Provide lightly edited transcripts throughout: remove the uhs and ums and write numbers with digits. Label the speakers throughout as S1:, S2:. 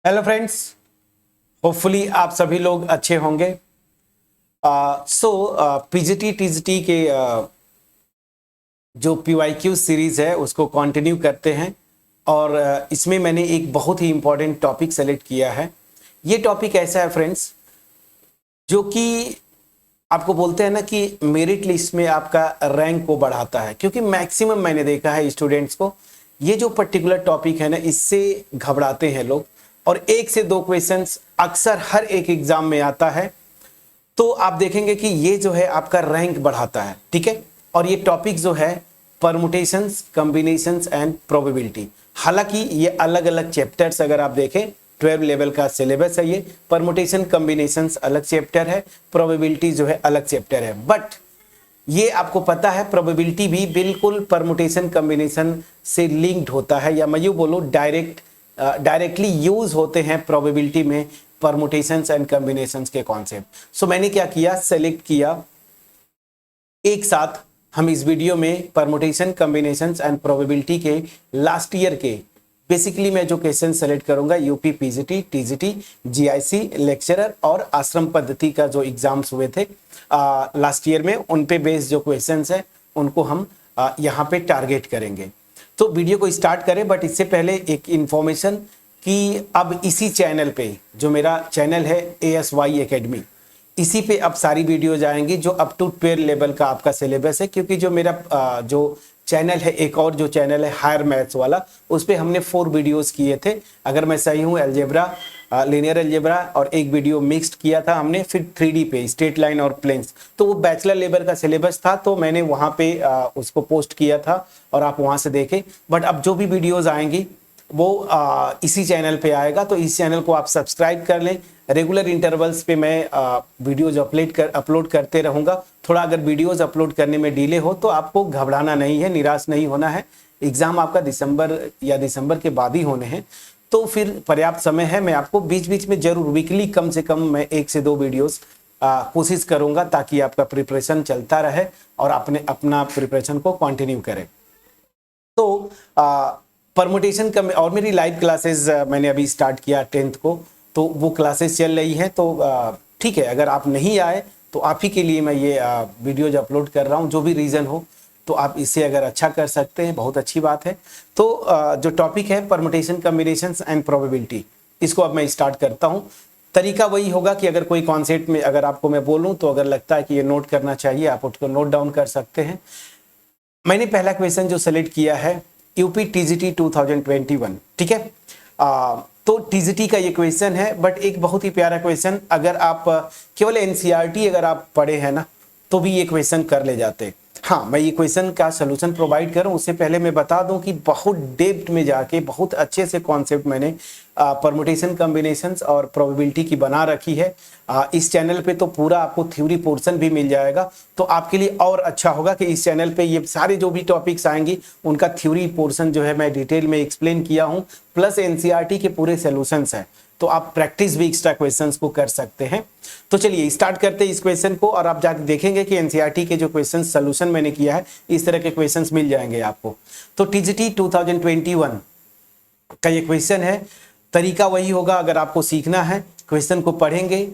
S1: Hello friends, hopefully आप सभी लोग अच्छे होंगे। पीजीटी टीजीटी के जो पीवाईक्यू सीरीज है उसको कंटिन्यू करते हैं और इसमें मैंने एक बहुत ही इंपॉर्टेंट टॉपिक सेलेक्ट किया है। ये टॉपिक ऐसा है फ्रेंड्स जो कि आपको बोलते हैं ना कि मेरिट लिस्ट में आपका रैंक को बढ़ाता है, क्योंकि मैक्सिमम मैंने देखा है स्टूडेंट्स को ये जो पर्टिकुलर टॉपिक है ना इससे घबराते हैं लोग, और एक से दो क्वेश्चंस अक्सर हर एक एग्जाम में आता है। तो आप देखेंगे कि ये जो है आपका रैंक बढ़ाता है, ठीक है। और ये टॉपिक जो है परमुटेशंस, कॉम्बिनेशंस एंड प्रोबेबिलिटी। हालांकि ये अलग अलग चैप्टर्स अगर आप देखें 12 लेवल का सिलेबस है, ये परमुटेशन कॉम्बिनेशंस अलग चैप्टर है, प्रोबेबिलिटी जो है अलग चैप्टर है। बट ये आपको पता है प्रोबेबिलिटी भी बिल्कुल परमुटेशन कॉम्बिनेशन से लिंक्ड होता है, या मैं यूं बोलूं डायरेक्टली यूज होते हैं प्रोबेबिलिटी में परमुटेशंस एंड कॉम्बिनेशंस के कॉन्सेप्ट। सो मैंने क्या किया, सेलेक्ट किया एक साथ हम इस वीडियो में परमुटेशन, कॉम्बिनेशंस एंड प्रोबेबिलिटी के लास्ट ईयर के बेसिकली मैं जो क्वेश्चन सेलेक्ट करूंगा UP PGT, TGT, GIC, lecturer और आश्रम पद्धति का जो एग्जाम्स हुए थे लास्ट ईयर में, उन पे बेस्ड जो क्वेश्चंस है उनको हम यहाँ पे टारगेट करेंगे। तो वीडियो को स्टार्ट करें, बट इससे पहले एक इंफॉर्मेशन कि अब इसी चैनल पे जो मेरा चैनल है ASY एकेडमी, इसी पे अब सारी वीडियोज आएंगी जो अप टू 12 लेवल का आपका सिलेबस है। क्योंकि जो मेरा जो चैनल है, एक और जो चैनल है हायर मैथ्स वाला, उस पे हमने 4 वीडियोस किए थे, अगर मैं सही हूँ, अलजेब्रा, लीनियर अलजेब्रा, और एक वीडियो मिक्स्ड किया था हमने, फिर 3D पे स्ट्रेट लाइन और प्लेन्स। तो वो बैचलर लेवल का सिलेबस था, तो मैंने वहाँ पे उसको पोस्ट किया था और आप वहाँ से देखें। बट अब जो भी वीडियोज़ आएंगी वो इसी चैनल पे आएगा, तो इस चैनल को आप सब्सक्राइब कर लें। रेगुलर इंटरवल्स पे मैं वीडियोज अपलोड करते रहूँगा। थोड़ा अगर वीडियोज अपलोड करने में डिले हो तो आपको घबराना नहीं है, निराश नहीं होना है। एग्ज़ाम आपका दिसंबर के बाद ही होने हैं, तो फिर पर्याप्त समय है। मैं आपको बीच बीच में जरूर वीकली कम से कम मैं 1 से 2 वीडियोज़ कोशिश करूँगा, ताकि आपका प्रिपरेशन चलता रहे और अपना प्रिपरेशन को कंटिन्यू करें। तो परमुटेशन का और मेरी लाइव क्लासेस मैंने अभी स्टार्ट किया 10th को, तो वो क्लासेस चल रही हैं। तो ठीक है, अगर आप नहीं आए तो आप ही के लिए मैं ये वीडियोज अपलोड कर रहा हूँ। जो भी रीज़न हो तो आप इससे अगर अच्छा कर सकते हैं, बहुत अच्छी बात है। तो जो टॉपिक है परमुटेशन, कॉम्बिनेशंस एंड प्रोबेबिलिटी, इसको अब मैं स्टार्ट करता हूँ। तरीका वही होगा कि अगर कोई कॉन्सेप्ट में अगर आपको मैं बोलूँ तो अगर लगता है कि ये नोट करना चाहिए, आप उसको नोट डाउन कर सकते हैं। मैंने पहला क्वेश्चन जो सेलेक्ट किया है यूपी टीजीटी 2021, ठीक है। तो टीजीटी का ये क्वेश्चन है, बट एक बहुत ही प्यारा क्वेश्चन। अगर आप केवल एनसीईआरटी अगर आप पढ़े हैं ना तो भी ये क्वेश्चन कर ले जाते। हाँ, मैं ये क्वेश्चन का सलूशन प्रोवाइड करूं उससे पहले मैं बता दूं कि बहुत डेप्थ में जाके बहुत अच्छे से कॉन्सेप्ट मैंने परमुटेशन, कॉम्बिनेशंस और प्रोबेबिलिटी की बना रखी है। इस चैनल पे तो पूरा आपको थ्योरी पोर्शन भी मिल जाएगा, तो आपके लिए और अच्छा होगा कि इस चैनल पे ये सारे जो भी टॉपिक्स आएंगी उनका थ्योरी पोर्शन जो है मैं डिटेल में एक्सप्लेन किया हूँ, प्लस एनसीईआरटी के पूरे सोल्यूशंस हैं, तो आप प्रैक्टिस भी एक्स्ट्रा क्वेश्चंस को कर सकते हैं। तो चलिए स्टार्ट करते हैं इस क्वेश्चन को, और आप जाके देखेंगे कि एनसीईआरटी के जो क्वेश्चन सोल्यूशन मैंने किया है इस तरह के क्वेश्चंस मिल जाएंगे आपको। तो टीजीटी 2021 का ये क्वेश्चन है। तरीका वही होगा, अगर आपको सीखना है क्वेश्चन को पढ़ेंगे,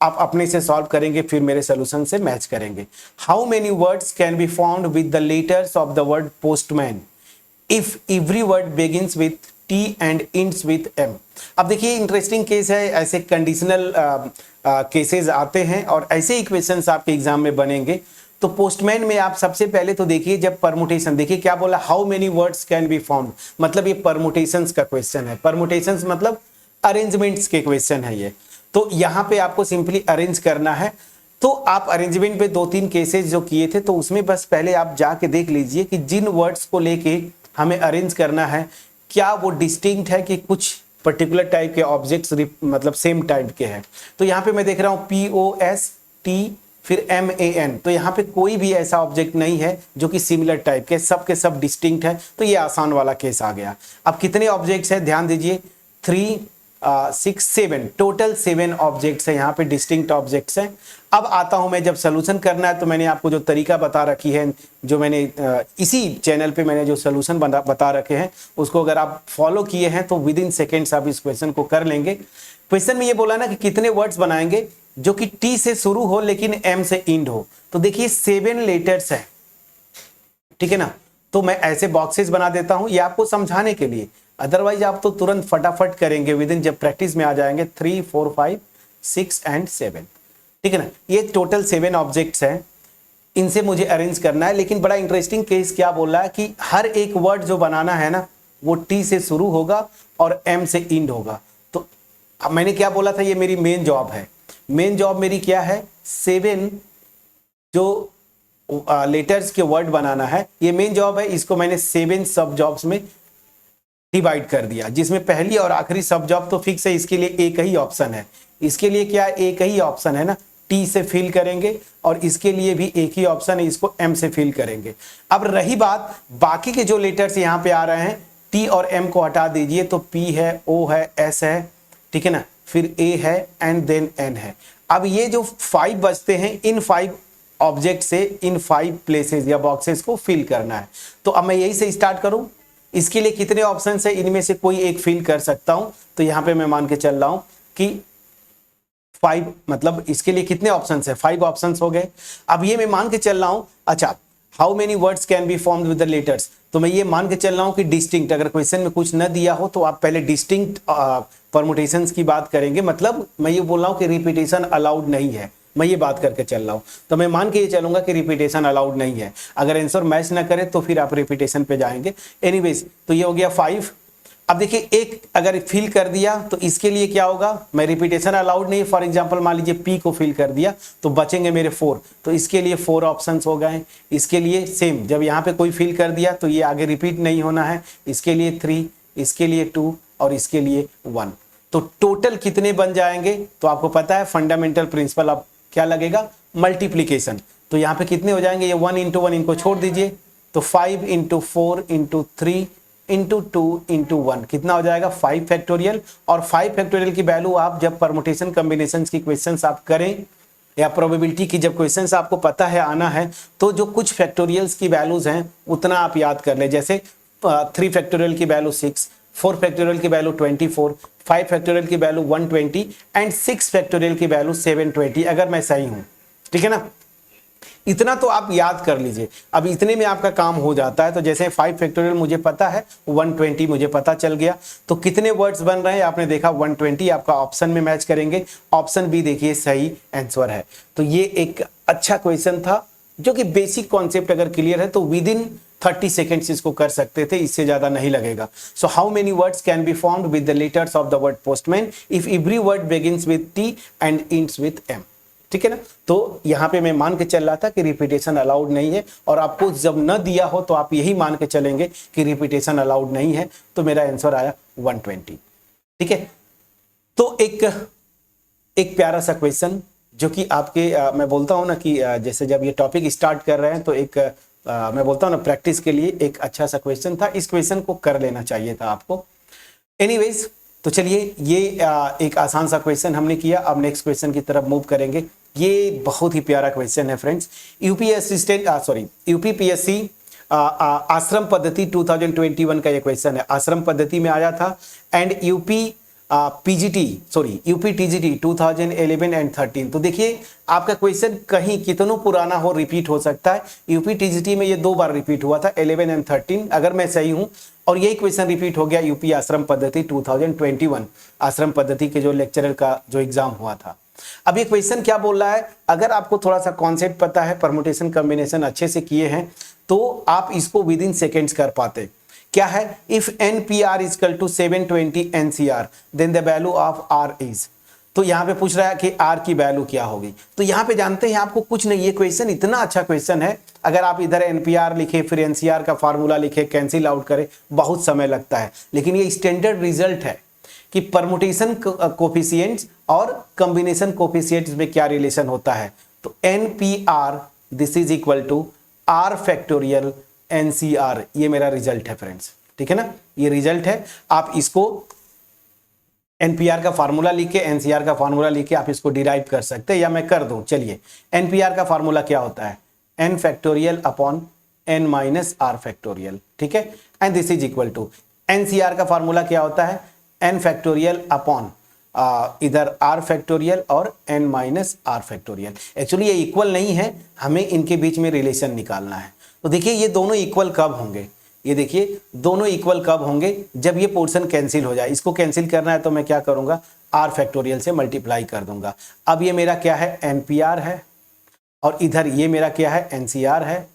S1: आप अपने से सॉल्व करेंगे, फिर मेरे सोल्यूशन से मैच करेंगे। How many words can be found with the letters of the word postman if every word begins with T and ends with M। अब देखिए इंटरेस्टिंग केस है, ऐसे कंडीशनल केसेस आते हैं और ऐसे ही क्वेश्चंस आपके एग्जाम में बनेंगे। तो पोस्टमैन में आप सबसे पहले तो देखिए, जब परमुटेशन, देखिए क्या बोला, how many words can be found, मतलब ये परमुटेशंस का क्वेश्चन है। परमुटेशंस मतलब अरेंजमेंट्स के क्वेश्चन है ये। तो यहाँ पे आपको सिंपली अरेंज करना है। तो आप अरेंजमेंट पे 2-3 केसेस जो किए थे, तो उसमें बस पहले आप जाके देख लीजिए कि जिन वर्ड्स को लेके हमें अरेंज करना है क्या वो डिस्टिंक्ट है कि कुछ पर्टिकुलर टाइप के ऑब्जेक्ट्स मतलब सेम टाइप के हैं। तो यहाँ पे मैं देख रहा हूँ POST फिर MAN, तो यहाँ पे कोई भी ऐसा ऑब्जेक्ट नहीं है जो कि सिमिलर टाइप के, सब के सब डिस्टिंक्ट है। तो ये आसान वाला केस आ गया। अब कितने ऑब्जेक्ट्स है ध्यान दीजिए, 3, 6 7 टोटल 7 ऑब्जेक्ट्स है, यहाँ पे डिस्टिंक्ट ऑब्जेक्ट्स हैं। अब आता हूँ मैं, जब सोल्यूशन करना है तो मैंने आपको जो तरीका बता रखी है, जो मैंने इसी चैनल पे मैंने जो सोल्यूशन बता रखे हैं, उसको अगर आप फॉलो किए हैं तो विद इन सेकेंड्स आप इस क्वेश्चन को कर लेंगे। क्वेश्चन में ये बोला ना कि कितने वर्ड्स बनाएंगे जो कि टी से शुरू हो लेकिन एम से इंड हो। तो देखिए 7 लेटर्स है, ठीक है ना। तो मैं ऐसे बॉक्सेस बना देता हूं ये आपको समझाने के लिए, अदरवाइज आप तो तुरंत फटाफट करेंगे विद इन, जब प्रैक्टिस में आ जाएंगे 3 4 5 6 एंड 7, ठीक है ना। ये टोटल 7 ऑब्जेक्ट्स हैं, इनसे मुझे अरेंज करना है। लेकिन बड़ा इंटरेस्टिंग केस क्या बोल रहा है कि हर एक वर्ड जो बनाना है ना वो टी से शुरू होगा और एम से इंड होगा। तो अब मैंने क्या बोला था, ये मेरी मेन जॉब है। मेन जॉब मेरी क्या है, 7 जो लेटर्स के वर्ड बनाना है, ये मेन जॉब है। इसको मैंने 7 सब जॉब्स में डिवाइड कर दिया, जिसमें पहली और आखिरी सब जॉब तो फिक्स है, इसके लिए एक ही ऑप्शन है। इसके लिए क्या एक ही ऑप्शन है ना, टी से फिल करेंगे, और इसके लिए भी एक ही ऑप्शन है, इसको एम से फिल करेंगे। अब रही बात बाकी के जो लेटर्स यहाँ पे आ रहे हैं, टी और एम को हटा दीजिए तो पी है, ओ है, एस है, ठीक है ना, फिर ए है एंड देन एन है। अब ये जो 5 बचते हैं, इन 5 ऑब्जेक्ट से इन 5 प्लेसेस या बॉक्सेस को फिल करना है। तो अब मैं यही से स्टार्ट करूं। इसके लिए कितने ऑप्शन है, इनमें से कोई एक फिल कर सकता हूं। तो यहां पे मैं मान के चल रहा हूं कि 5, मतलब इसके लिए कितने ऑप्शन है, 5 ऑप्शन हो गए। अब ये मैं मान के चल रहा हूं, अच्छा how many words can be formed with the letters. तो मैं ये मान के चल रहा हूं कि डिस्टिंक्ट, अगर क्वेश्चन में कुछ न दिया हो तो आप पहले डिस्टिंक्ट परमुटेशंस की बात करेंगे। मतलब मैं ये बोल रहा हूं कि रिपीटेशन अलाउड नहीं है, मैं ये बात करके चल रहा हूं। तो मैं मान के ये चलूंगा कि रिपीटेशन अलाउड नहीं है। अगर आंसर मैच ना करे तो फिर आप रिपीटेशन पे जाएंगे। एनीवेज, तो ये हो गया 5। अब देखिए एक अगर फिल कर दिया तो इसके लिए क्या होगा, मैं रिपीटेशन अलाउड नहीं, फॉर एग्जांपल मान लीजिए पी को फिल कर दिया तो बचेंगे मेरे 4, तो इसके लिए 4 ऑप्शंस हो गए। इसके लिए सेम, जब यहाँ पे कोई फिल कर दिया तो ये आगे रिपीट नहीं होना है, इसके लिए 3, इसके लिए 2 और इसके लिए 1। तो टोटल कितने बन जाएंगे, तो आपको पता है फंडामेंटल प्रिंसिपल, अब क्या लगेगा, मल्टीप्लीकेशन। तो यहाँ पे कितने हो जाएंगे, ये 1 × 1 इनको छोड़ दीजिए, तो 5 × 4 × 3 × 2 × 1 कितना हो जाएगा, 5 फैक्टोरियल। और 5 फैक्टोरियल की वैल्यू आप जब परमुटेशन कॉम्बिनेशंस की क्वेश्चंस आप करें, या प्रोबेबिलिटी की जब क्वेश्चंस आपको पता है आना है, तो जो कुछ फैक्टोरियल्स की वैल्यूज हैं उतना आप याद कर ले। जैसे 3 फैक्टोरियल की वैल्यू 6, 4 फैक्टोरियल की वैल्यू 24, 5 फैक्टोरियल की वैल्यू 120 एंड 6 फैक्टोरियल की वैल्यू 720, अगर मैं सही हूं, ठीक है ना। इतना तो आप याद कर लीजिए। अब इतने में आपका काम हो जाता है। तो जैसे 5 फैक्टोरियल मुझे पता है, 120 मुझे पता चल गया, तो कितने वर्ड्स बन रहे हैं आपने देखा, 120 आपका ऑप्शन में मैच करेंगे। ऑप्शन बी देखिए सही आंसर है। तो ये एक अच्छा क्वेश्चन था, जो कि बेसिक कॉन्सेप्ट अगर क्लियर है तो विद इन 30 सेकेंड्स इसको कर सकते थे, इससे ज्यादा नहीं लगेगा। So how many words can be formed with the letters of the word postman if every word begins with T and ends with M, ठीक है ना। तो यहां पे मैं मान के चल रहा था कि रिपीटेशन अलाउड नहीं है, और आपको जब न दिया हो तो आप यही मान के चलेंगे कि रिपीटेशन अलाउड नहीं है। तो मेरा आंसर आया 120, ठीक है। तो एक प्यारा सा क्वेश्चन जो कि आपके मैं बोलता हूं ना कि जैसे जब ये टॉपिक स्टार्ट कर रहे हैं तो एक मैं बोलता हूं ना प्रैक्टिस के लिए एक अच्छा सा क्वेश्चन था। इस क्वेश्चन को कर लेना चाहिए था आपको। एनीवेज, तो चलिए ये एक आसान सा क्वेश्चन हमने किया। अब नेक्स्ट क्वेश्चन की तरफ मूव करेंगे। ये बहुत ही प्यारा क्वेश्चन है फ्रेंड्स। यूपीपीएससी आश्रम पद्धति 2021 का ये क्वेश्चन है। आश्रम पद्धति में आया था एंड यूपी टीजीटी 2011 एंड 13। तो देखिए आपका क्वेश्चन कहीं कितनों पुराना हो, रिपीट हो सकता है। यूपी टीजीटी में ये 2 बार रिपीट हुआ था, 11 एंड 13, अगर मैं सही हूं। और यही क्वेश्चन रिपीट हो गया यूपी आश्रम पद्धति 2021, आश्रम पद्धति के जो लेक्चरर का जो एग्जाम हुआ था। अब ये क्वेश्चन क्या बोल रहा है, अगर आपको थोड़ा सा कॉन्सेप्ट पता है, परमुटेशन कॉम्बिनेशन अच्छे से किए हैं, तो आप इसको विद इन सेकेंड्स कर पाते। क्या है, if NPR is equal to 720 NCR then the value of R is. तो यहाँ पे पूछ रहा है कि R की वैल्यू क्या होगी। तो यहाँ पे जानते हैं आपको कुछ नहीं, ये क्वेश्चन इतना अच्छा क्वेश्चन है। अगर आप इधर NPR लिखे फिर NCR का फार्मूला लिखे, कैंसिल आउट करे, बहुत समय लगता है। लेकिन ये स्टैंडर्ड रिजल्ट है कि परमुटेशन कोफिशिएंट्स और कॉम्बिनेशन कोफिशिएंट्स में क्या रिलेशन होता है। तो NPR this is equal to R factorial NCR, ये मेरा रिजल्ट है फ्रेंड्स, ठीक है ना। ये रिजल्ट है, आप इसको एनपीआर का फार्मूला लिख के, एनसीआर का फार्मूला लिख के आप इसको डिराइव कर सकते हैं, या मैं कर दूं। चलिए, एनपीआर का फार्मूला क्या होता है, n factorial upon n minus R factorial, ठीक है, and this is equal to NCR का फार्मूला क्या होता है, n फैक्टोरियल अपॉन इधर r फैक्टोरियल और n minus R factorial. Actually ये इक्वल नहीं है, हमें इनके बीच में रिलेशन निकालना है। तो देखिए ये दोनों इक्वल कब होंगे, ये देखिए दोनों इक्वल कब होंगे, जब ये पोर्शन कैंसिल हो जाए। इसको कैंसिल करना है तो मैं क्या करूंगा, r फैक्टोरियल से मल्टीप्लाई कर दूंगा। अब ये मेरा क्या है, एनपीआर है, और इधर ये मेरा क्या है, एनसीआर है,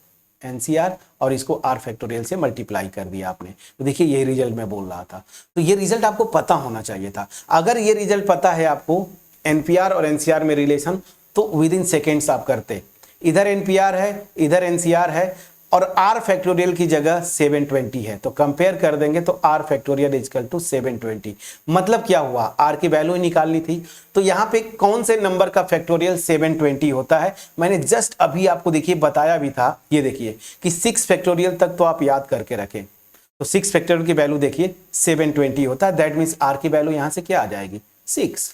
S1: एनसीआर, और इसको r फैक्टोरियल से मल्टीप्लाई कर दिया आपने। तो देखिए यही रिजल्ट मैं बोल रहा था। तो ये रिजल्ट आपको पता होना चाहिए था। अगर ये रिजल्ट पता है आपको एनपीआर और एनसीआर में रिलेशन, तो विद इन सेकेंड्स आप करते। इधर एनपीआर है, इधर एनसीआर है, और r फैक्टोरियल की जगह 720 है, तो कंपेयर कर देंगे तो r फैक्टोरियल इक्वल टू 720। मतलब क्या हुआ, r की वैल्यू निकालनी थी, तो यहाँ पे कौन से नंबर का फैक्टोरियल 720 होता है, मैंने जस्ट अभी आपको देखिए बताया भी था। ये देखिए कि 6 फैक्टोरियल तक तो आप याद करके रखें, तो 6 फैक्टोरियल की वैल्यू देखिए 720 होता है। दैट मीन्स r की वैल्यू यहाँ से क्या आ जाएगी, 6।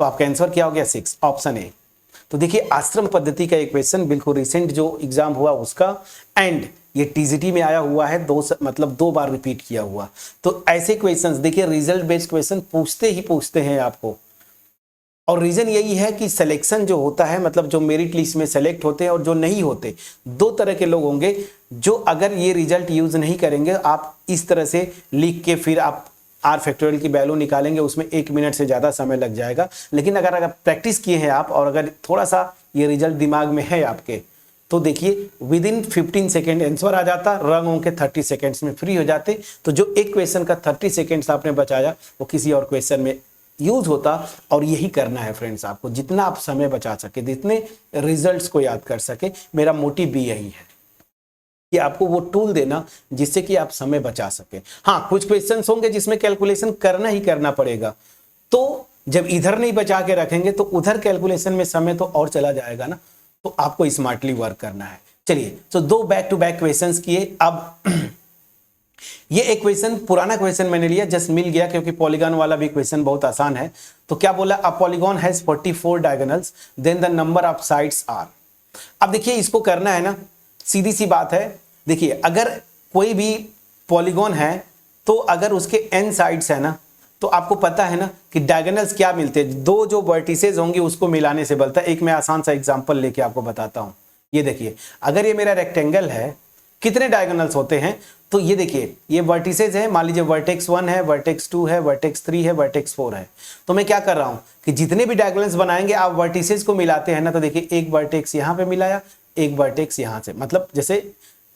S1: तो आपका आंसर क्या हो गया, 6, ऑप्शन ए। तो देखिए आश्रम पद्धति का एक क्वेश्चन बिल्कुल रिसेंट जो एग्जाम हुआ उसका, एंड ये टीजीटी में आया हुआ है, मतलब 2 बार रिपीट किया हुआ। तो ऐसे क्वेश्चंस देखिए रिजल्ट बेस्ड क्वेश्चन पूछते हैं आपको। और रीजन यही है कि सिलेक्शन जो होता है, मतलब जो मेरिट लिस्ट में सेलेक्ट होते हैं और जो नहीं होते, 2 तरह के लोग होंगे। जो अगर ये रिजल्ट यूज नहीं करेंगे, आप इस तरह से लिख के फिर आप r फैक्टोरियल की वैल्यू निकालेंगे, उसमें 1 मिनट से ज़्यादा समय लग जाएगा। लेकिन अगर प्रैक्टिस किए हैं आप, और अगर थोड़ा सा ये रिजल्ट दिमाग में है आपके, तो देखिए विद इन 15 सेकेंड आंसर आ जाता, रंग होंगे 30 सेकेंड्स में फ्री हो जाते। तो जो एक क्वेश्चन का 30 सेकेंड्स आपने बचाया, वो किसी और क्वेश्चन में यूज होता। और यही करना है फ्रेंड्स, आपको जितना आप समय बचा सके, जितने रिजल्ट्स को याद कर सके, मेरा मोटिव भी यही है कि आपको वो टूल देना जिससे कि आप समय बचा सके। हाँ, कुछ क्वेश्चंस होंगे जिसमें कैलकुलेशन करना ही करना पड़ेगा, तो जब इधर नहीं बचा के रखेंगे तो उधर कैलकुलेशन में समय तो और चला जाएगा ना। तो आपको स्मार्टली वर्क करना है। चलिए, तो 2 बैक टू बैक क्वेश्चंस किए। अब ये एक क्वेश्चन, पुराना क्वेश्चन मैंने लिया, जस्ट मिल गया, क्योंकि पॉलीगॉन वाला भी क्वेश्चन बहुत आसान है। तो क्या बोला, a polygon has 44 diagonals, then the number of sides are. अब देखिए इसको करना है ना, सीधी सी बात है। देखिए अगर कोई भी पॉलीगॉन है, तो अगर उसके n साइड्स है ना, तो आपको पता है ना कि डायगोनल्स क्या मिलते हैं, 2 जो वर्टिसेस होंगे उसको मिलाने से बनता है। एक मैं आसान सा एग्जांपल लेके आपको बताता हूं। ये देखिए, अगर ये मेरा रेक्टेंगल है, कितने डायगोनल्स होते हैं, तो ये देखिए ये वर्टिसेस है, मान लीजिए वर्टेक्स 1 है, वर्टेक्स 2 है, वर्टेक्स 3 है, वर्टेक्स 4 है। तो मैं क्या कर रहा हूं कि जितने भी डायगोनल्स बनाएंगे आप वर्टिसेस को मिलाते हैं ना, तो देखिए एक वर्टेक्स यहां पे मिलाया, एक वर्टेक्स यहां से, मतलब जैसे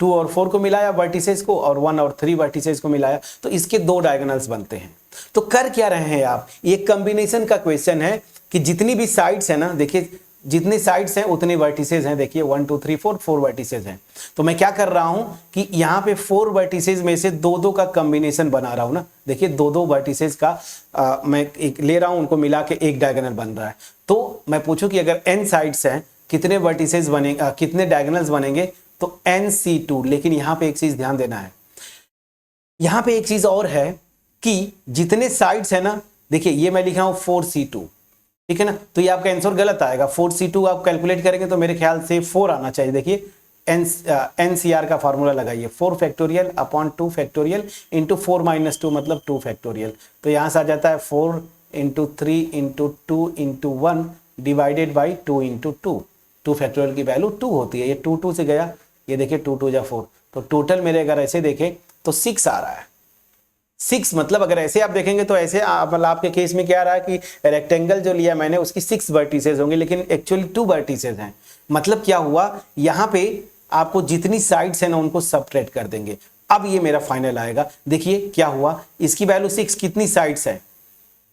S1: 2 और 4 को मिलाया वर्टिसेस को, और 1 और 3 वर्टिसेस को मिलाया, तो इसके 2 डायगोनल्स बनते हैं। तो कर क्या रहे हैं आप, ये कॉम्बिनेशन का क्वेश्चन है कि जितनी भी साइड्स है ना, देखिए जितने साइड्स हैं उतने वर्टिसेस हैं। देखिए 1 2 3 4 वर्टिसेस हैं। तो मैं क्या कर रहा हूं कि यहाँ पे 4 वर्टिसेस में से 2 का कॉम्बिनेशन बना रहा हूं ना। देखिए 2 वर्टिसेस का मैं एक ले रहा हूं, उनको मिला के एक डायगोनल बन रहा है। तो मैं पूछूं कि अगर n साइड्स हैं, कितने वर्टिसेस बनेंगे, कितने डायगोनल्स बनेंगे, तो nc2। लेकिन यहाँ पे एक चीज ध्यान देना है, यहाँ पे एक चीज और है कि जितने साइड्स है ना, देखिए ये मैं लिखा हूं 4c2, ठीक है ना। तो ये आपका आंसर गलत आएगा। 4c2 आप कैलकुलेट करेंगे तो मेरे ख्याल से 4 आना चाहिए। देखिए एनसीआर का फॉर्मूला लगाइए, 4 factorial upon 2 factorial into 4 minus 2 मतलब 2 फैक्टोरियल। तो यहाँ से आ जाता है 4 into 3 into 2 into 1 divided by 2 into 2। 2 factorial की वैल्यू 2 होती है। ये 2 से गया, ये देखिए 2 2 जा 4, तो टोटल मेरे अगर ऐसे देखें तो 6 आ रहा है। 6 मतलब अगर ऐसे आप देखेंगे तो ऐसे आपके केस में क्या आ रहा है कि रेक्टेंगल जो लिया मैंने उसकी 6 वर्टिसेस होंगे, लेकिन एक्चुअली 2 वर्टिसेस हैं। मतलब क्या हुआ, यहाँ पे आपको जितनी साइड्स है ना उनको सबट्रैक्ट कर देंगे। अब ये मेरा फाइनल आएगा। देखिए क्या हुआ, इसकी वैल्यू 6, कितनी साइड्स है,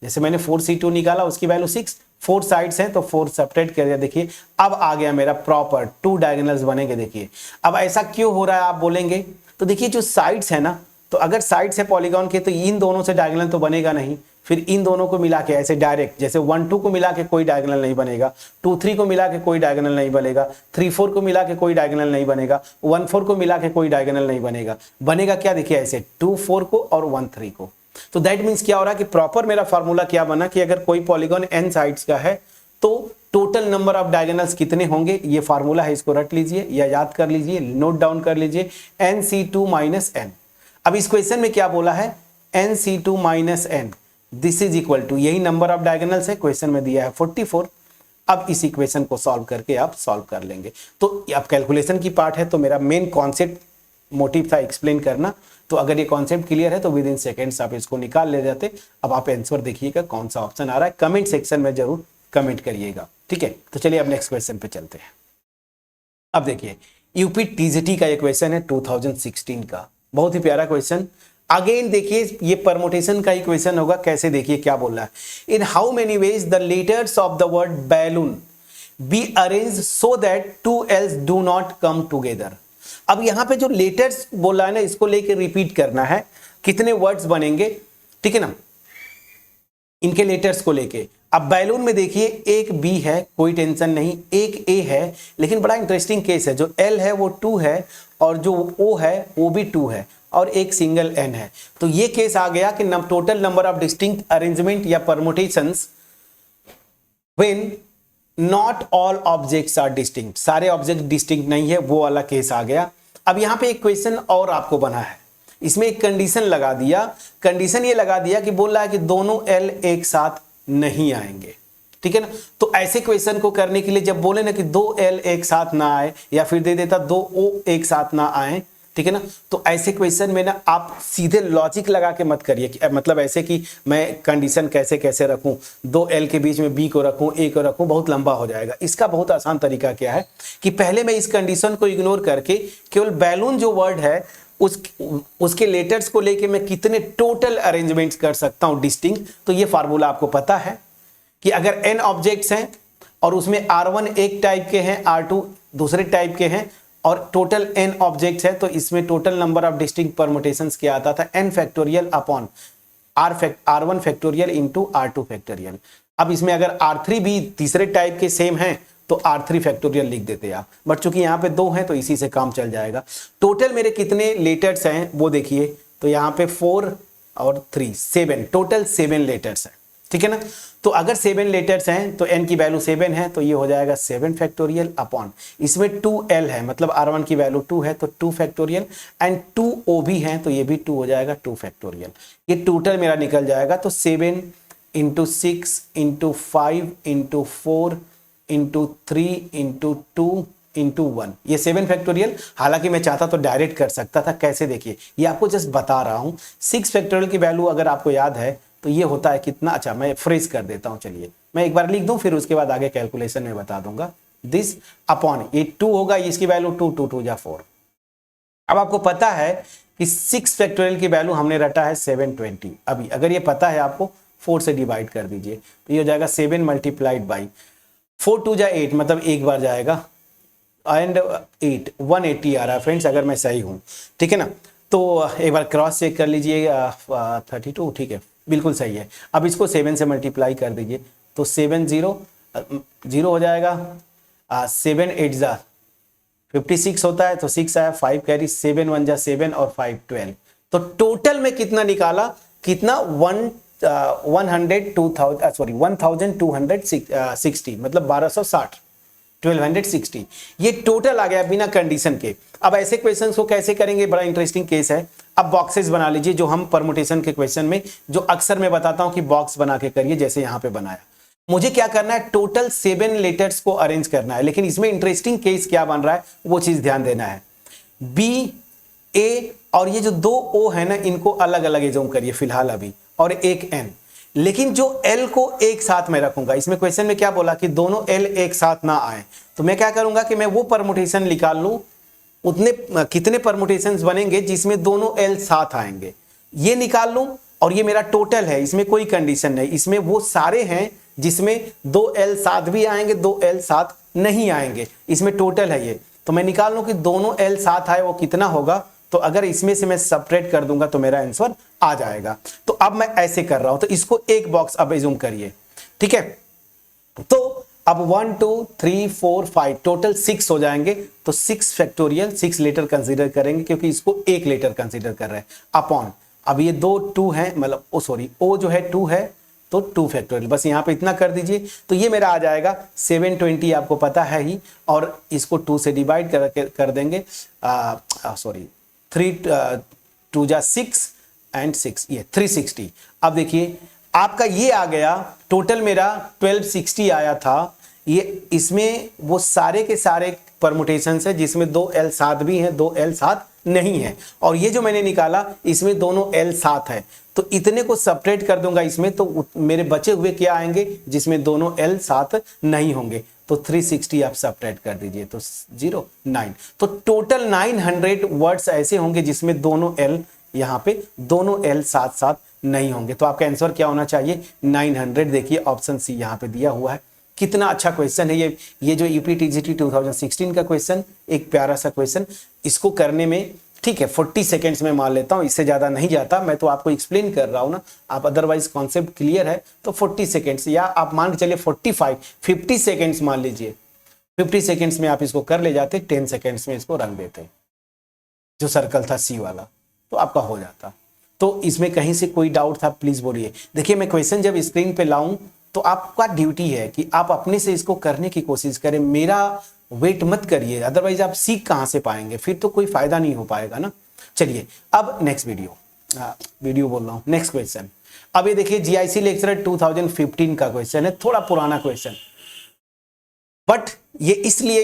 S1: जैसे मैंने 4c2 निकाला उसकी वैल्यू 6, 4 साइड्स हैं तो 4 सबट्रैक्ट कर दिया। देखिए अब आ गया मेरा प्रॉपर 2 डायगोनल्स बनेंगे। देखिए अब ऐसा क्यों हो रहा है आप बोलेंगे, तो देखिए जो साइड्स है ना, तो अगर साइड्स है पॉलीगॉन के तो इन दोनों से डायगोनल तो बनेगा नहीं, फिर इन दोनों को मिला के ऐसे डायरेक्ट, जैसे 1 2 को मिला के कोई डायगोनल नहीं बनेगा, 2 3 को मिला के कोई डायगोनल नहीं बनेगा, 3 4 को मिला के कोई डायगोनल नहीं बनेगा, 1 4 को मिला के कोई डायगोनल नहीं बनेगा। बनेगा क्या, देखिए ऐसे 2 4 को और 1 3 को। तो दैट मीन्स क्या हो रहा है कि प्रॉपर मेरा फॉर्मूला क्या बना कि अगर कोई पॉलीगॉन n साइड्स का है तो टोटल नंबर ऑफ डायगोनल्स कितने होंगे, ये फार्मूला है, इसको रट लीजिए या याद कर लीजिए, नोट डाउन कर लीजिए, nc2 माइनस n। अब इस क्वेश्चन में क्या बोला है, nc2 minus n, this is equal to, यही नंबर ऑफ डायगोनल्स है, क्वेश्चन में दिया है 44। अब इस इक्वेशन को सॉल्व करके आप सॉल्व कर लेंगे। तो अब कैलकुलेशन की पार्ट है, तो मेरा मेन कॉन्सेप्ट मोटिव था एक्सप्लेन करना। तो अगर ये कॉन्सेप्ट क्लियर है तो विद इन सेकेंड्स आप इसको निकाल ले जाते। अब आप आंसर देखिएगा कौन सा ऑप्शन आ रहा है, कमेंट सेक्शन में जरूर कमेंट करिएगा, ठीक है। तो चलिए अब नेक्स्ट क्वेश्चन पे चलते हैं। अब देखिए यूपी टीजीटी का ये क्वेश्चन है 2016 का, बहुत ही प्यारा क्वेश्चन। अगेन देखिए ये परमुटेशन का ही क्वेश्चन होगा, कैसे देखिए क्या बोल रहा है, in how many ways the letters of the word balloon be arrange so that two Ls do not come together. अब यहां पे जो लेटर्स बोला है ना, इसको लेके रिपीट करना है, कितने वर्ड्स बनेंगे, ठीक है ना, इनके लेटर्स को लेके। अब बैलून में देखिए एक बी है, कोई टेंशन नहीं, एक ए है, लेकिन बड़ा इंटरेस्टिंग केस है, जो एल है वो 2 है और जो ओ है वो भी 2 है और एक सिंगल एन है। तो ये केस आ गया कि total number of distinct arrangement या permutations when not all objects are distinct, सारे ऑब्जेक्ट डिस्टिंक्ट नहीं है, वो वाला केस आ गया। अब यहां पे एक क्वेश्चन और आपको बना है, इसमें एक कंडीशन लगा दिया, कंडीशन ये लगा दिया कि बोल रहा है कि दोनों एल एक साथ नहीं आएंगे, ठीक है ना। तो ऐसे क्वेश्चन को करने के लिए जब बोले ना कि 2 एल एक साथ ना आए, या फिर दे देता 2 ओ एक साथ ना आए, ठीक है ना, तो ऐसे क्वेश्चन में ना आप सीधे लॉजिक लगा के मत करिए कि मतलब ऐसे कि मैं कंडीशन कैसे कैसे रखूं, 2 एल के बीच में बी को रखूं, ए को रखूं, बहुत लंबा हो जाएगा। इसका बहुत आसान तरीका क्या है कि पहले मैं इस कंडीशन को इग्नोर करके केवल बैलून जो वर्ड है उसके लेटर्स को लेके मैं कितने टोटल अरेंजमेंट्स कर सकता हूं डिस्टिंक्ट। तो ये फार्मूला आपको पता है कि अगर n ऑब्जेक्ट्स हैं और उसमें R1 एक टाइप के हैं, R2 दूसरे टाइप के हैं और टोटल n ऑब्जेक्ट्स है, तो इसमें total number of distinct permutations क्या आता था, n factorial upon R1 factorial into R2 factorial. अब इसमें अगर R3 भी तीसरे टाइप के सेम हैं तो R3 फैक्टोरियल लिख देते आप, बट चूंकि यहाँ पे 2 हैं तो इसी से काम चल जाएगा। टोटल मेरे कितने लेटर्स हैं वो देखिए, तो यहाँ पे 4 और 3 7, टोटल 7 लेटर्स हैं, ठीक है ना। तो अगर 7 लेटर्स हैं तो n की वैल्यू 7 है, तो ये हो जाएगा 7 फैक्टोरियल अपॉन, इसमें 2l है मतलब R1 की वैल्यू 2 है तो 2 फैक्टोरियल, एंड 2o भी है तो ये भी 2 हो जाएगा 2 फैक्टोरियल। ये टोटल मेरा निकल जाएगा, तो 7 into 6 into 5 into 4 into 3 into 2 into 1, ये 7 फैक्टोरियल। हालांकि मैं चाहता तो डायरेक्ट कर सकता था, कैसे देखिए ये आपको जस्ट बता रहा हूं। 6 फैक्टोरियल की वैल्यू अगर आपको याद है तो ये होता है कितना, अच्छा मैं फ्रेज कर देता हूं, चलिए मैं एक बार लिख दूं फिर उसके बाद आगे कैलकुलेशन में बता दूंगा। दिस अपॉन ये 2 होगा, इसकी वैल्यू 2 2 2 जा 4। अब आपको पता है कि 6 फैक्टोरियल की वैल्यू हमने रटा है 720। अभी अगर ये पता है आपको 4 से डिवाइड कर दीजिए तो ये हो जाएगा 7 मल्टीप्लाइड बाई 4 2 जा 8, मतलब एक बार जाएगा, एंड 8 180 आ रहा है फ्रेंड्स, अगर मैं सही हूं, ठीक है ना। तो एक बार क्रॉस चेक कर लीजिए, 32, ठीक है बिल्कुल सही है। अब इसको 7 से मल्टीप्लाई कर दीजिए तो 7 0 हो जाएगा, 7 8 जा 56 होता है तो 6 आया, 5 कैरी, 7 1 जा 7 और 5 12। तो टोटल में कितना निकाला, कितना 1260, मतलब 1260, 1260, ये टोटल आ गया बिना कंडीशन के। अब ऐसे क्वेश्चंस को कैसे करेंगे, बड़ा इंटरेस्टिंग केस है। अब बॉक्सेस बना लीजिए, जो हम परमुटेशन के क्वेश्चन में जो अक्सर मैं बताता हूं कि बॉक्स बना के करिए, जैसे यहां पे बनाया। मुझे क्या करना है, टोटल 7 लेटर्स को अरेंज करना है, लेकिन इसमें इंटरेस्टिंग केस क्या बन रहा है वो चीज ध्यान देना है। बी ए और ये जो 2 ओ है ना, इनको अलग अलग एज्यूम करिए फिलहाल अभी, और एक एन, लेकिन जो एल को एक साथ में रखूंगा। इसमें क्वेश्चन में क्या बोला कि दोनों एल एक साथ ना आए, तो मैं क्या करूंगा कि मैं वो परमुटेशन निकाल लूं, उतने कितने परमुटेशंस बनेंगे जिसमें दोनों एल साथ आएंगे, ये निकाल लूं, और ये मेरा टोटल है, इसमें कोई कंडीशन नहीं, इसमें वो सारे हैं जिसमें 2 एल साथ भी आएंगे, 2 एल साथ नहीं आएंगे, इसमें टोटल है ये। तो मैं निकाल लूं कि दोनों एल साथ आए वो कितना होगा, तो अगर इसमें से मैं सबट्रैक्ट कर दूंगा तो मेरा आंसर आ जाएगा। तो अब मैं ऐसे कर रहा हूं, तो इसको एक बॉक्स अब एज्यूम करिए, ठीक है। तो अब 1 2 3 4 5 टोटल 6 हो जाएंगे, तो 6 फैक्टोरियल 6 लेटर कंसीडर करेंगे क्योंकि इसको एक लेटर कंसीडर कर रहे हैं, अपॉन अब ये दो 2 हैं, मतलब ओ जो है 2 है तो 2 फैक्टोरियल, बस यहाँ पे इतना कर दीजिए तो ये मेरा आ जाएगा 720, आपको पता है ही, और इसको 2 से डिवाइड कर देंगे, 3 2 जा 6 एंड 6, ये 360। अब देखिए आपका ये आ गया, टोटल मेरा 1260 आया था। ये इसमें वो सारे के सारे परमुटेशन है जिसमें 2 L साथ भी हैं, 2 L साथ नहीं है, और ये जो मैंने निकाला इसमें दोनों L साथ है, तो इतने को सब्ट्रैक्ट कर दूंगा इसमें, तो मेरे बचे हुए क्या आएंगे जिसमें दोनों L साथ नहीं होंगे, तो 360 आप सब्ट्रैक्ट कर दीजिए तो 0 9, तो टोटल 900 वर्ड्स ऐसे होंगे जिसमें दोनों L, यहाँ पे दोनों L साथ साथ नहीं होंगे। तो आपका आंसर क्या होना चाहिए 900। देखिए ऑप्शन सी यहाँ पे दिया हुआ है। कितना अच्छा क्वेश्चन है ये जो यूपीटीजीटी 2016 का क्वेश्चन, एक प्यारा सा क्वेश्चन। इसको करने में ठीक है 40 सेकेंड्स में मान लेता हूं, इससे ज्यादा नहीं जाता, मैं तो आपको एक्सप्लेन कर रहा हूं ना, आप अदरवाइज कॉन्सेप्ट क्लियर है तो 40 सेकेंड्स, या आप मान के चलिए 50 सेकेंड्स मान लीजिए, 50 सेकेंड्स में आप इसको कर ले जाते, 10 सेकेंड्स में इसको रंग देते, जो सर्कल था सी वाला, तो आपका हो जाता। तो इसमें कहीं से कोई डाउट था प्लीज बोलिए। देखिए मैं क्वेश्चन जब स्क्रीन पे लाऊं तो आपका ड्यूटी है कि आप अपने से इसको करने की कोशिश करें, मेरा वेट मत करिए, अदरवाइज आप सीख कहां से पाएंगे, फिर तो कोई फायदा नहीं हो पाएगा ना। चलिए अब नेक्स्ट वीडियो बोल रहा हूं, नेक्स्ट क्वेश्चन। अब ये देखिए जीआईसी लेक्चरर 2015 का क्वेश्चन है, थोड़ा पुराना क्वेश्चन, बट ये इसलिए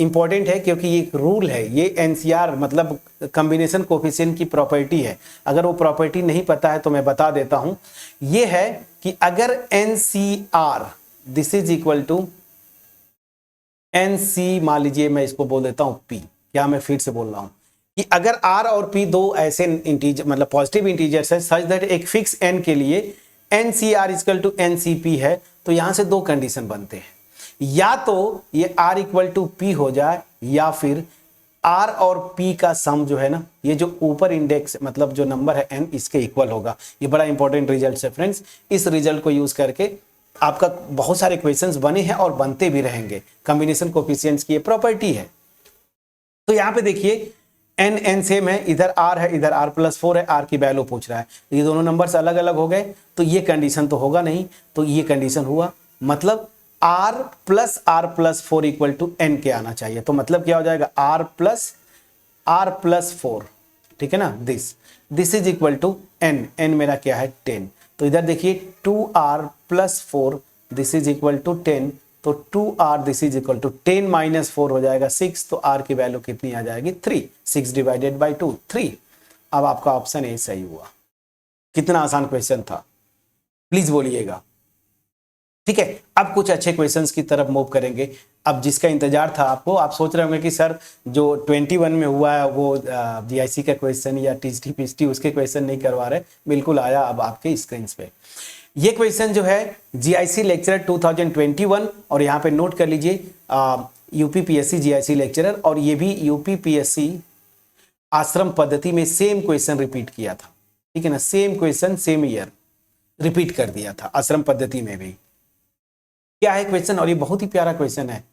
S1: इंपॉर्टेंट है क्योंकि ये एक रूल है, ये एनसीआर मतलब कॉम्बिनेशन कोफिशिएंट की प्रॉपर्टी है। अगर वो प्रॉपर्टी नहीं पता है तो मैं बता देता हूं, ये है कि अगर NCR this is equal to NC, मान लीजिए मैं इसको बोल देता हूं पी, क्या मैं फिर से बोल रहा हूं कि अगर आर और पी दो ऐसे इंटीजर मतलब पॉजिटिव इंटीजर्स है सच दैट एक फिक्स एन के लिए एनसीआर इक्वल टू एनसीपी है, तो यहां से दो कंडीशन बनते हैं, या तो ये R इक्वल टू पी हो जाए, या फिर R और P का सम जो है ना, ये जो ऊपर इंडेक्स मतलब जो नंबर है n इसके इक्वल होगा। ये बड़ा इंपॉर्टेंट रिजल्ट है फ्रेंड्स, इस रिजल्ट को यूज करके आपका बहुत सारे क्वेश्चंस बने हैं और बनते भी रहेंगे। कॉम्बिनेशन कोफिशिएंट्स की ये प्रॉपर्टी है। तो यहां पे देखिए n सेम है, इधर R है, इधर R+4 है, R की वैल्यू पूछ रहा है, ये दोनों नंबर्स अलग अलग हो गए, तो ये कंडीशन तो होगा नहीं, तो ये कंडीशन हुआ, मतलब R+R+4 इक्वल टू n के आना चाहिए। तो मतलब क्या हो जाएगा R+R+4, ठीक है ना, this is equal to n मेरा क्या है 10, तो इधर देखिए 2R+4 this is equal to 10, तो 2R this is equal to 10 - 4 हो जाएगा 6, तो R की वैल्यू कितनी आ जाएगी 3, 6 डिवाइडेड बाई 2 3। अब आपका ऑप्शन ए सही हुआ। कितना आसान क्वेश्चन था, प्लीज बोलिएगा। ठीक है, अब कुछ अच्छे क्वेश्चंस की तरफ मूव करेंगे। अब जिसका इंतजार था आपको, आप सोच रहे होंगे कि सर जो 21 में हुआ है वो जीआईसी का क्वेश्चन या टीएसटी पीएसटी उसके क्वेश्चन नहीं करवा रहे, बिल्कुल आया अब आपके स्क्रीन पे। ये क्वेश्चन जो है जीआईसी लेक्चरर 2021, और यहाँ पे नोट कर लीजिए यूपीपीएससी जीआईसी लेक्चरर, और ये भी यूपीपीएससी आश्रम पद्धति में सेम क्वेश्चन रिपीट किया था, ठीक है ना, same question same year repeat कर दिया था आश्रम पद्धति में भी। क्या है क्वेश्चन, और ये बहुत ही प्यारा क्वेश्चन है,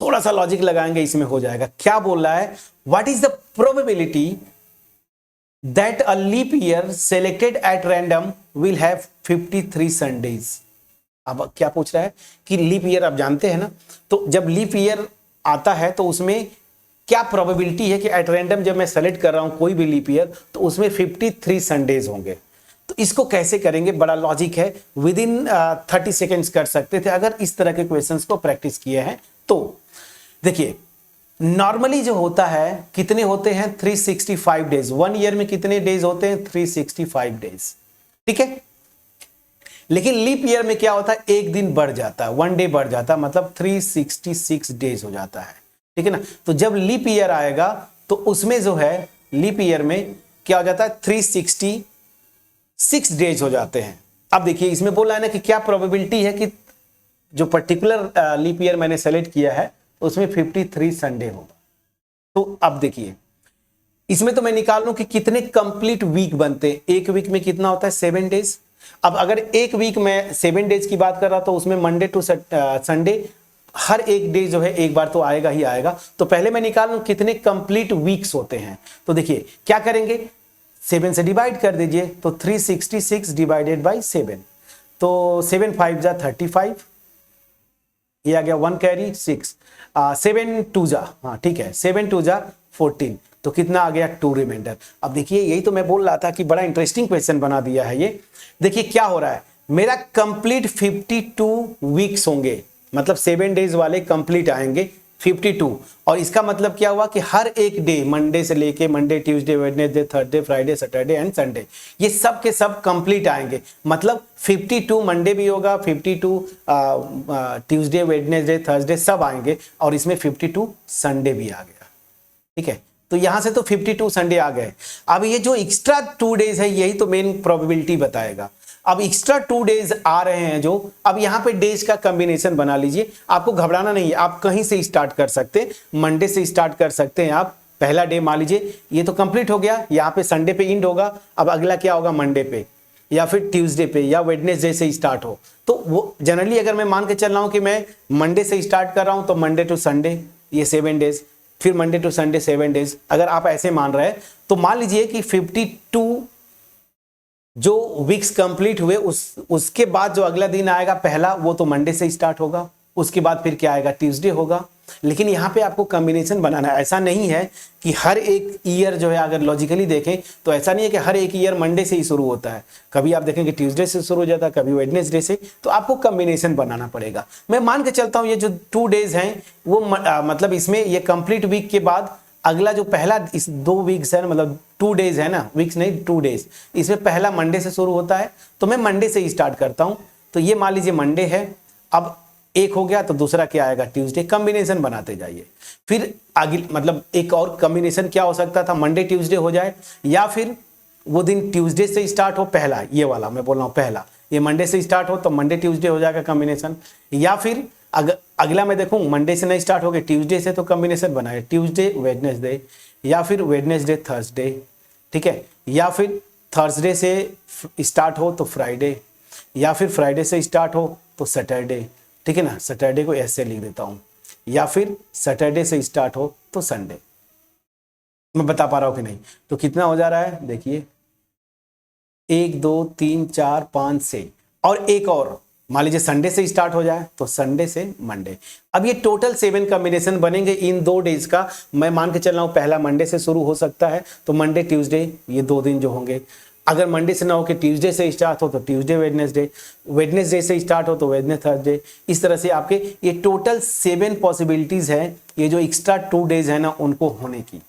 S1: थोड़ा सा लॉजिक लगाएंगे इसमें हो जाएगा। क्या बोल रहा है, what is the probability that a leap year selected at random will have 53 Sundays. अब क्या पूछ रहा है कि लीप ईयर आप जानते हैं ना, तो जब लीप ईयर आता है तो उसमें क्या प्रोबेबिलिटी है कि एट रैंडम जब मैं सेलेक्ट कर रहा हूं कोई भी लीप ईयर तो उसमें 53 संडेज होंगे। तो इसको कैसे करेंगे, बड़ा लॉजिक है, विद इन 30 सेकेंड्स कर सकते थे अगर इस तरह के क्वेश्चंस को प्रैक्टिस किए हैं तो। देखिए नॉर्मली जो होता है कितने होते हैं 365 डेज, 1 ईयर में कितने डेज होते हैं 365 डेज, ठीक है। लेकिन लीप ईयर में क्या होता है, एक दिन बढ़ जाता है, 1 डे बढ़ जाता है, मतलब 366 डेज हो जाता है, ठीक है ना। तो जब लीप ईयर आएगा तो उसमें जो है लीप ईयर में क्या हो जाता है 366 डेज हो जाते हैं। अब देखिए इसमें बोला है ना कि क्या प्रोबेबिलिटी है कि जो पर्टिकुलर लीप ईयर मैंने सेलेक्ट किया है उसमें 53 संडे होगा। तो अब देखिए इसमें तो मैं निकाल लूं कि कितने कंप्लीट वीक बनते हैं। एक वीक में कितना होता है 7 डेज। अब अगर एक वीक में 7 डेज की बात कर रहा तो उसमें मंडे टू संडे हर एक डे जो है एक बार तो आएगा ही आएगा। तो पहले मैं निकाल लूं कितने कंप्लीट वीक्स होते हैं। तो देखिए क्या करेंगे, 7 से डिवाइड कर दीजिए तो 366 डिवाइडेड बाई 7, तो 7 5 जा 35, ये आ गया 1 कैरी 6, 7 2 जा, हाँ ठीक है 7 2 जा 14, तो कितना आ गया 2 रिमाइंडर। अब देखिए यही तो मैं बोल रहा था कि बड़ा इंटरेस्टिंग क्वेश्चन बना दिया है ये। देखिए क्या हो रहा है, मेरा कंप्लीट 52 वीक्स होंगे, मतलब 7 डेज वाले कंप्लीट आएंगे 52, और इसका मतलब क्या हुआ कि हर एक डे, मंडे से लेके Monday, Tuesday, Wednesday, Thursday, Friday, Saturday and Sunday, ये सब के सब कंप्लीट आएंगे। मतलब 52 मंडे भी होगा, 52 ट्यूसडे, वेडनेसडे, थर्सडे सब आएंगे, और इसमें 52 संडे भी आ गया। ठीक है, तो यहां से तो 52 संडे आ गए। अब ये जो एक्स्ट्रा 2 डेज है यही तो मेन प्रोबेबिलिटी बताएगा। अब एक्स्ट्रा 2 डेज आ रहे हैं जो, अब यहां पे डेज का कॉम्बिनेशन बना लीजिए, आपको घबराना नहीं है, आप कहीं से स्टार्ट कर सकते हैं, मंडे से स्टार्ट कर सकते हैं आप। पहला डे मान लीजिए ये तो कंप्लीट हो गया, यहां पे संडे पे एंड होगा, अब अगला क्या होगा मंडे पे या फिर ट्यूसडे पे या वेडनेसडे से स्टार्ट हो। तो वो जनरली अगर मैं मान के चल रहा हूं कि मैं मंडे से स्टार्ट कर रहा हूं तो मंडे टू संडे ये 7 डेज, फिर मंडे टू संडे 7 डेज, अगर आप ऐसे मान रहे हैं तो मान लीजिए कि 52 जो वीक्स कंप्लीट हुए उसके बाद जो अगला दिन आएगा पहला, वो तो मंडे से स्टार्ट होगा, उसके बाद फिर क्या आएगा ट्यूसडे होगा। लेकिन यहाँ पे आपको कॉम्बिनेशन बनाना है, ऐसा नहीं है कि हर एक ईयर जो है, अगर लॉजिकली देखें तो ऐसा नहीं है कि हर एक ईयर मंडे से ही शुरू होता है, कभी आप देखेंगे ट्यूसडे से शुरू हो जाता है, कभी वेडनेसडे से, तो आपको कॉम्बिनेशन बनाना पड़ेगा। मैं मान के चलता हूँ ये जो 2 डेज हैं वो मतलब इसमें ये कंप्लीट वीक के बाद अगला जो पहला इस 2 वीक्स है, मतलब 2 डेज है ना, वीक्स नहीं 2 डेज, इसमें पहला मंडे से शुरू होता है, तो मैं मंडे से ही स्टार्ट करता हूं। तो ये मान लीजिए मंडे है, अब एक हो गया तो दूसरा क्या आएगा ट्यूसडे, कॉम्बिनेशन बनाते जाइए। फिर आगे मतलब एक और कॉम्बिनेशन क्या हो सकता था, मंडे ट्यूसडे हो जाए, या फिर वो दिन ट्यूसडे से स्टार्ट हो पहला, ये वाला मैं बोल रहा हूँ पहला, ये मंडे से स्टार्ट हो तो मंडे ट्यूसडे हो जाएगा कॉम्बिनेशन, या फिर अगला मैं देखूं मंडे से नहीं स्टार्ट हो गया ट्यूसडे से, तो कॉम्बिनेशन बनाए ट्यूसडे वेडनेसडे, या फिर वेडनेसडे थर्सडे, ठीक है, या फिर थर्सडे से स्टार्ट हो तो फ्राइडे, या फिर फ्राइडे से स्टार्ट हो तो सैटरडे, ठीक है ना, सैटरडे को ऐसे लिख देता हूं, या फिर सैटरडे से स्टार्ट हो तो संडे। मैं बता पा रहा हूं कि नहीं? तो कितना हो जा रहा है देखिए, 1 2 3 4 5 6, और एक और मान लीजिए संडे से स्टार्ट हो जाए तो संडे से मंडे। अब ये टोटल 7 कॉम्बिनेशन बनेंगे इन 2 डेज का। मैं मान के चल रहा हूं पहला मंडे से शुरू हो सकता है, तो मंडे ट्यूसडे ये 2 दिन जो होंगे। अगर मंडे से ना हो कि ट्यूसडे से स्टार्ट हो तो ट्यूसडे वेडनेसडे, वेडनेसडे से स्टार्ट हो तो वेडनेस थर्सडे। इस तरह से आपके ये टोटल 7 पॉसिबिलिटीज है, ये जो एक्स्ट्रा 2 डेज है ना उनको होने की।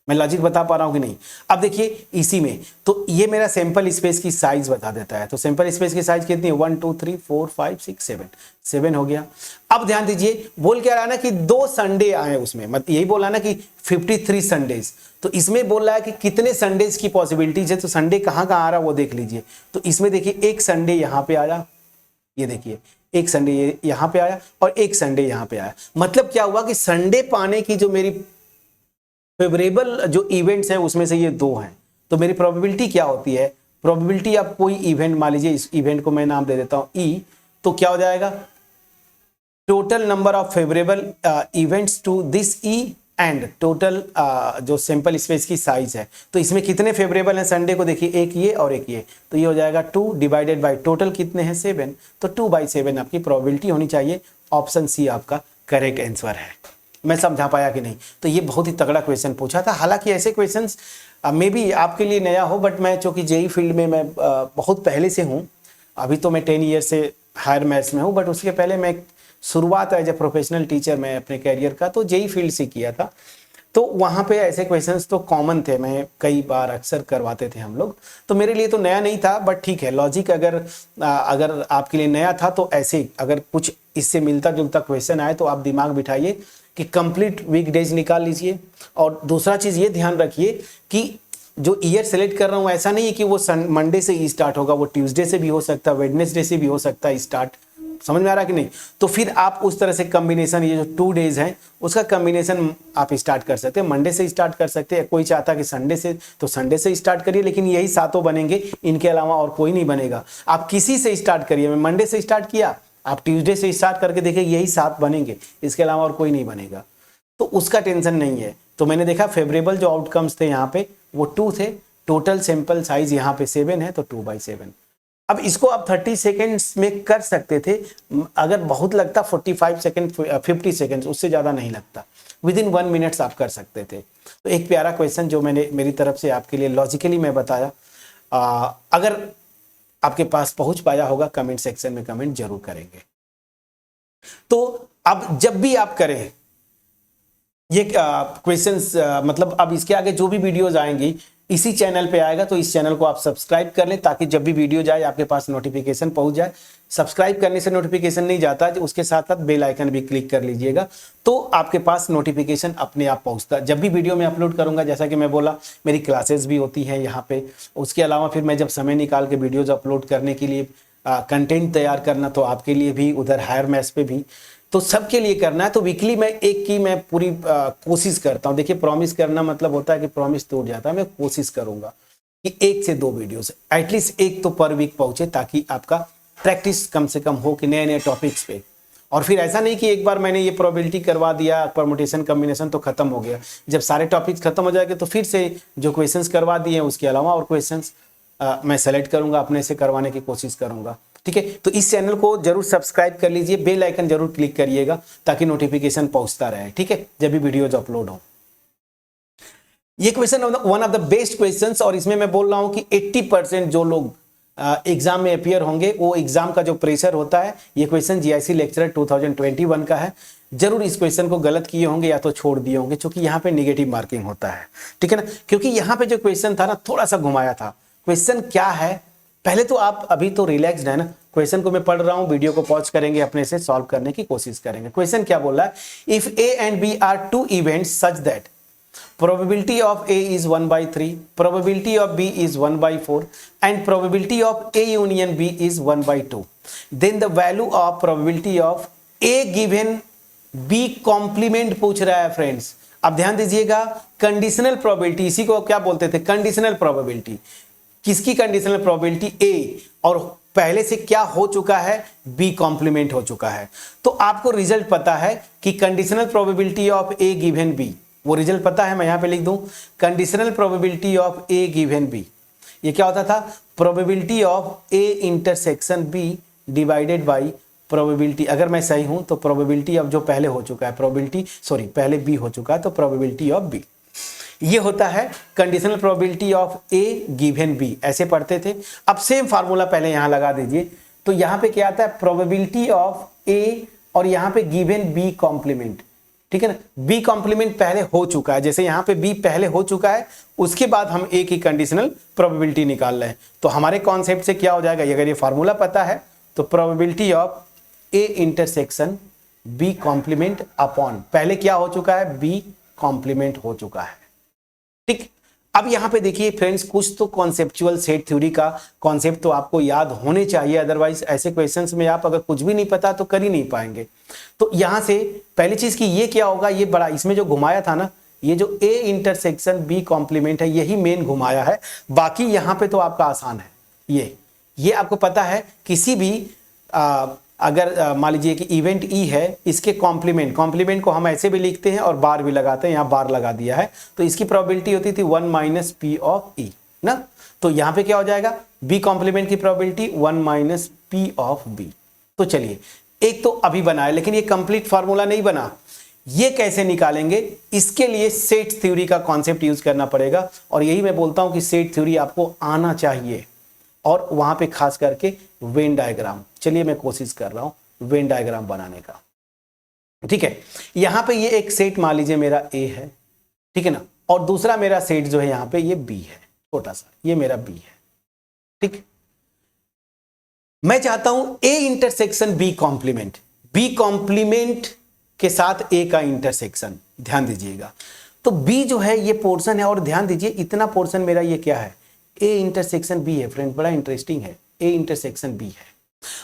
S1: मैं लॉजिक बता पा रहा हूं कि नहीं? अब देखिए इसी में तो ये मेरा सैंपल स्पेस की साइज बता देता है। तो सैंपल स्पेस की साइज कितनी है? 1 2 3 4 5 6 7, 7 हो गया। अब ध्यान दीजिए, बोल क्या रहा है ना कि 2 संडे आए उसमें, मतलब यही बोला ना कि 53 संडेज। तो इसमें बोल रहा है कि कितने संडेज की पॉसिबिलिटीज है। तो संडे कहाँ कहाँ आ रहा है वो देख लीजिए। तो इसमें देखिए एक संडे यहाँ पे आया, ये देखिए एक संडे ये यहाँ पे आया और एक संडे यहाँ पे आया। मतलब क्या हुआ कि संडे पाने की जो मेरी फेवरेबल जो इवेंट्स हैं उसमें से ये 2 हैं। तो मेरी प्रोबेबिलिटी क्या होती है? प्रोबेबिलिटी आप कोई इवेंट मान लीजिए, इस इवेंट को मैं नाम दे देता हूं ई। तो क्या हो जाएगा? Total number of favourable events to this E and total जो सैंपल स्पेस की साइज है। तो इसमें कितने फेवरेबल हैं संडे को? देखिए एक ये और एक ये। तो ये हो जाएगा 2 डिवाइडेड बाई टोटल कितने हैं 7। तो 2/7 आपकी प्रोबेबिलिटी होनी चाहिए। ऑप्शन सी आपका करेक्ट आंसर है। मैं समझा पाया कि नहीं? तो ये बहुत ही तगड़ा क्वेश्चन पूछा था। हालांकि ऐसे क्वेश्चंस मे बी आपके लिए नया हो, बट मैं चूंकि जेई फील्ड में मैं बहुत पहले से हूँ। अभी तो मैं 10 ईयर से हायर मैथ्स में हूँ, बट उसके पहले मैं शुरुआत एज ए प्रोफेशनल टीचर मैं अपने कैरियर का तो जेई फील्ड से किया था। तो वहाँ पे ऐसे क्वेश्चंस तो कॉमन थे, मैं कई बार अक्सर करवाते थे हम लोग। तो मेरे लिए तो नया नहीं था, बट ठीक है, लॉजिक अगर आपके लिए नया था तो ऐसे अगर कुछ इससे मिलता जुलता क्वेश्चन आए तो आप दिमाग बिठाइए कि कंप्लीट वीक डेज निकाल लीजिए। और दूसरा चीज़ ये ध्यान रखिए कि जो ईयर सेलेक्ट कर रहा हूँ ऐसा नहीं है कि वो मंडे से ही स्टार्ट होगा, वो ट्यूसडे से भी हो सकता है, वेडनेसडे से भी हो सकता है स्टार्ट। समझ में आ रहा कि नहीं? तो फिर आप उस तरह से कॉम्बिनेशन, ये जो 2 डेज हैं उसका कॉम्बिनेशन आप स्टार्ट कर सकते हैं। मंडे से स्टार्ट कर सकते हैं, कोई चाहता कि संडे से, तो संडे से स्टार्ट करिए, लेकिन यही 7 बनेंगे, इनके अलावा और कोई नहीं बनेगा। आप किसी से स्टार्ट करिए। मैं मंडे से स्टार्ट किया, आप ट्यूसडे से स्टार्ट करके देखिए यही 7 बनेंगे, इसके अलावा और कोई नहीं बनेगा। तो उसका टेंशन नहीं है। तो मैंने देखा फेवरेबल जो आउटकम्स थे यहाँ पे वो 2 थे, टोटल सैंपल साइज यहाँ पे 7 है तो 2/7। अब इसको आप 30 सेकेंड्स में कर सकते थे, अगर बहुत लगता 45 सेकेंड 50 सेकेंड्स, उससे ज़्यादा नहीं लगता, विदिन 1 मिनट्स आप कर सकते थे। तो एक प्यारा क्वेश्चन जो मैंने मेरी तरफ से आपके लिए लॉजिकली मैं बताया, अगर आपके पास पहुंच पाया होगा कमेंट सेक्शन में कमेंट जरूर करेंगे। तो अब जब भी आप करें ये क्वेश्चंस, मतलब अब इसके आगे जो भी वीडियोज आएंगी इसी चैनल पे आएगा, तो इस चैनल को आप सब्सक्राइब कर लें ताकि जब भी वीडियो जाए आपके पास नोटिफिकेशन पहुंच जाए। सब्सक्राइब करने से नोटिफिकेशन नहीं जाता, उसके साथ साथ बेल आइकन भी क्लिक कर लीजिएगा तो आपके पास नोटिफिकेशन अपने आप पहुंचता जब भी वीडियो मैं अपलोड करूंगा। जैसा कि मैं बोला, मेरी क्लासेस भी होती हैं यहाँ पे, उसके अलावा फिर मैं जब समय निकाल के वीडियोज अपलोड करने के लिए कंटेंट तैयार करना, तो आपके लिए भी उधर हायर मैथ्स पे भी, तो सबके लिए करना है। तो वीकली मैं एक की मैं पूरी कोशिश करता हूँ। देखिए, प्रॉमिस करना मतलब होता है कि प्रॉमिस टूट जाता है। मैं कोशिश करूंगा कि 1 से 2 वीडियोस एटलीस्ट एक तो पर वीक पहुंचे, ताकि आपका प्रैक्टिस कम से कम हो कि नए नए टॉपिक्स पे। और फिर ऐसा नहीं कि एक बार मैंने ये प्रोबेबिलिटी करवा दिया, परमुटेशन कॉम्बिनेशन तो खत्म हो गया। जब सारे टॉपिक्स खत्म हो जाएंगे तो फिर से जो क्वेश्चंस करवा दिए उसके अलावा और क्वेश्चंस मैं सेलेक्ट करूंगा, अपने से करवाने की कोशिश करूंगा। ठीक है, तो इस चैनल को जरूर सब्सक्राइब कर लीजिए, बेल आइकन जरूर क्लिक करिएगा ताकि नोटिफिकेशन पहुंचता रहे। ठीक है, जब भी वीडियोज अपलोड हो। ये question one of the best questions, और इसमें मैं बोल रहा हूं कि 80% जो लोग एग्जाम में अपियर होंगे, वो एग्जाम का जो प्रेशर होता है, ये क्वेश्चन जीआईसी लेक्चरर 2021 का है। जरूर इस क्वेश्चन को गलत किए होंगे या तो छोड़ दिए होंगे, क्योंकि यहाँ पे निगेटिव मार्किंग होता है। ठीक है ना, क्योंकि यहाँ पे जो क्वेश्चन था ना, थोड़ा सा घुमाया था। क्वेश्चन क्या है, पहले तो आप अभी तो रिलैक्स्ड है ना, क्वेश्चन को मैं पढ़ रहा हूं, वीडियो को पॉज करेंगे, अपने से सॉल्व करने की कोशिश करेंगे। क्वेश्चन क्या बोल रहा है, if A and B are 2 events such that probability of A is 1/3, probability of B is 1/4 and probability of A union B is 1/2, then the value of probability of A given B complement पूछ रहा है friends. अब ध्यान दीजिएगा, conditional probability, इसी को क्या बोलते थे, कंडीशनल प्रोबेबिलिटी। किसकी कंडीशनल प्रोबेबिलिटी, ए, और पहले से क्या हो चुका है, बी कॉम्प्लीमेंट हो चुका है। तो आपको रिजल्ट पता है कि conditional probability of A given B, वो रिजल्ट पता है, मैं यहां पे लिख दूं, conditional probability of A given B. ये क्या होता था, probability of A intersection B divided by probability, अगर मैं सही हूं तो प्रोबेबिलिटी ऑफ जो पहले हो चुका है, पहले बी हो चुका है तो प्रोबेबिलिटी ऑफ बी। ये होता है conditional probability of A given B, ऐसे पढ़ते थे। अब सेम फार्मूला पहले यहां लगा दीजिए, तो यहां पे क्या आता है, प्रोबेबिलिटी ऑफ ए और यहां पे गिवन बी कॉम्प्लीमेंट। ठीक है ना, बी कॉम्प्लीमेंट पहले हो चुका है, जैसे यहां पे बी पहले हो चुका है, उसके बाद हम ए की कंडीशनल प्रोबेबिलिटी निकाल रहे हैं। तो हमारे कॉन्सेप्ट से क्या हो जाएगा, अगर ये फार्मूला पता है तो probability of A intersection B complement upon, पहले क्या हो चुका है, बी कॉम्प्लीमेंट हो चुका है। ठीक, अब यहां पे देखिए फ्रेंड्स, कुछ तो कॉन्सेप्चुअल सेट थ्योरी का कॉन्सेप्ट तो आपको याद होने चाहिए, अदरवाइज ऐसे क्वेश्चंस में आप अगर कुछ भी नहीं पता तो कर ही नहीं पाएंगे। तो यहां से पहली चीज की ये क्या होगा, ये बड़ा, इसमें जो घुमाया था ना, ये जो ए इंटरसेक्शन बी कॉम्प्लीमेंट है, यही मेन घुमाया है। बाकी यहां पे तो आपका आसान है। ये आपको पता है, किसी भी अगर मान लीजिए कि इवेंट ई है, इसके कॉम्प्लीमेंट को हम ऐसे भी लिखते हैं और बार भी लगाते हैं, यहाँ बार लगा दिया है, तो इसकी प्रोबेबिलिटी होती थी 1 - P ऑफ ई ना। तो यहाँ पे क्या हो जाएगा, बी कॉम्प्लीमेंट की प्रोबेबिलिटी 1 - P ऑफ बी। तो चलिए, एक तो अभी बनाए, लेकिन ये कंप्लीट फार्मूला नहीं बना। ये कैसे निकालेंगे, इसके लिए सेट थ्योरी का कॉन्सेप्ट यूज करना पड़ेगा, और यही मैं बोलता हूं कि सेट थ्योरी आपको आना चाहिए, और वहां पे खास करके वेन डायग्राम। चलिए मैं कोशिश कर रहा हूं वेन डायग्राम बनाने का। ठीक है, यहां पे ये एक सेट मान लीजिए मेरा ए है, ठीक है ना, और दूसरा मेरा सेट जो है यहां पे ये बी है, छोटा सा, ये मेरा बी है। ठीक, मैं चाहता हूं ए इंटरसेक्शन बी कॉम्प्लीमेंट के साथ ए का इंटरसेक्शन। ध्यान दीजिएगा, तो बी जो है ये पोर्शन है, और ध्यान दीजिए इतना पोर्शन मेरा ये क्या है, ए इंटरसेक्शन बी है। फ्रेंड, बड़ा इंटरेस्टिंग है, ए इंटरसेक्शन बी है।